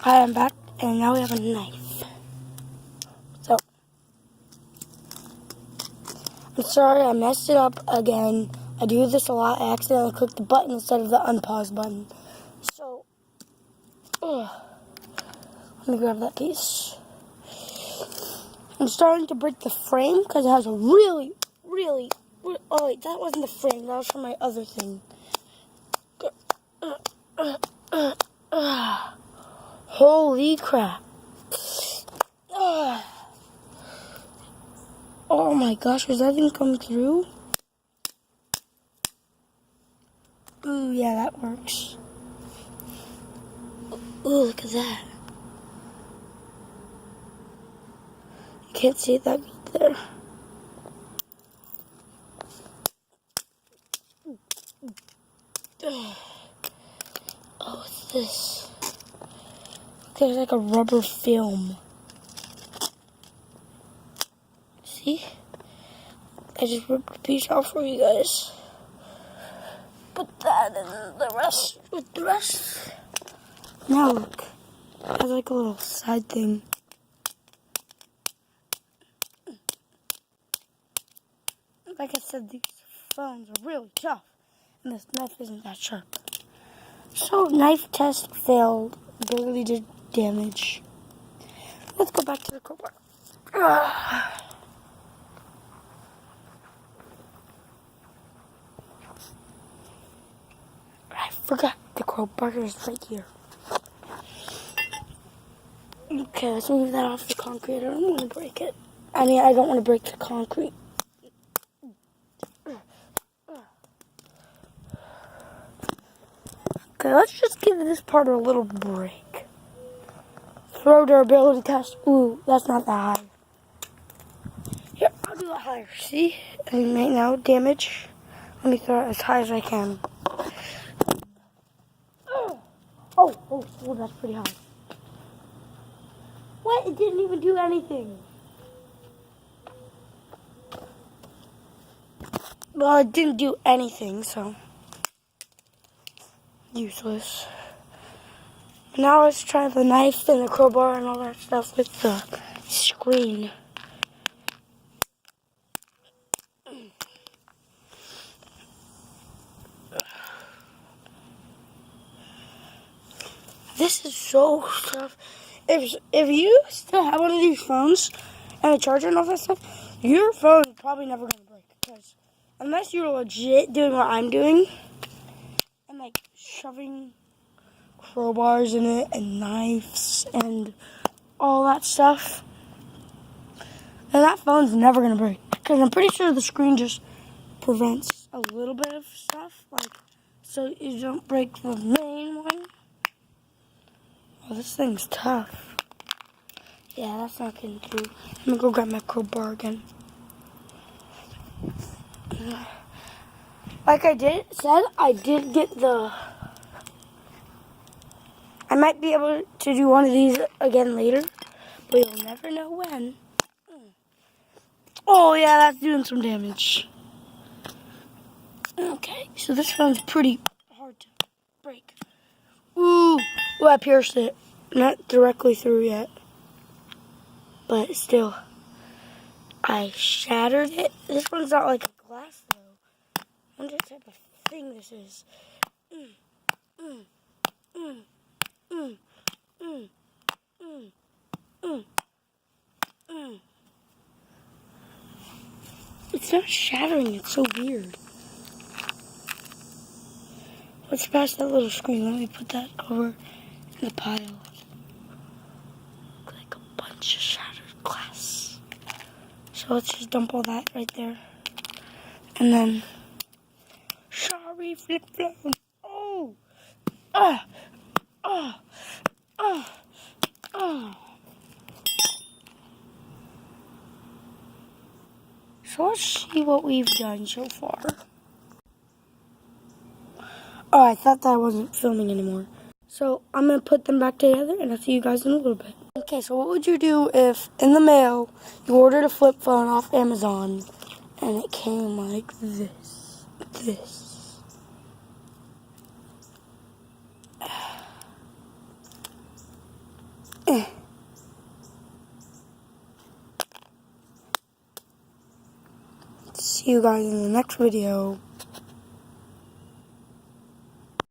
Hi, I'm back, and now we have a knife. So, I'm sorry I messed it up again. I do this a lot. I accidentally clicked the button instead of the unpause button. So, let me grab that piece. I'm starting to break the frame because it has a really, oh wait, that wasn't the frame. That was from my other thing. Holy crap. Oh my gosh, is that thing coming through? Ooh, yeah, that works. Ooh, look at that. You can't see that good there. Oh, what's this? There's like a rubber film. See? I just ripped a piece off for you guys. Put that in the rest with the rest. Now look. It has like a little side thing. Like I said, these phones are really tough. And this knife isn't that sharp. So, knife test failed. Barely did damage. Let's go back to the crowbar. I forgot the crowbar is right here. Okay, let's move that off the concrete. I don't want to break it. I mean, I don't want to break the concrete. Okay, let's just give this part a little break. Throw durability test. Ooh, that's not that high. Here, I'll do it higher. See? And right now, damage. Let me throw it as high as I can. Oh, that's pretty high. What? It didn't even do anything. Well, it didn't do anything, so useless. Now let's try the knife and the crowbar and all that stuff with the screen. This is so tough. If you still have one of these phones and a charger and all that stuff, your phone is probably never going to break. Because unless you're legit doing what I'm doing and like shoving crowbars in it and knives and all that stuff, then that phone's never going to break. Because I'm pretty sure the screen just prevents a little bit of stuff, like so you don't break the main one. Oh, this thing's tough. Yeah, that's not getting through. Let me go grab my crowbar again. Like I did get the... I might be able to do one of these again later, but you'll never know when. Oh, yeah, that's doing some damage. Okay, so this one's pretty hard to break. Ooh, I pierced it. Not directly through yet. But still, I shattered it. This one's not like a glass, though. I wonder what type of thing this is. It's not shattering. It's so weird. Let's pass that little screen. Let me put that over in the pile. Like a bunch of shattered glass. So let's just dump all that right there. And then, sorry, flip phone. Oh! So let's see what we've done so far. Oh, I thought that I wasn't filming anymore. So I'm going to put them back together and I'll see you guys in a little bit. Okay, so what would you do if in the mail you ordered a flip phone off Amazon and it came like this? see you guys in the next video.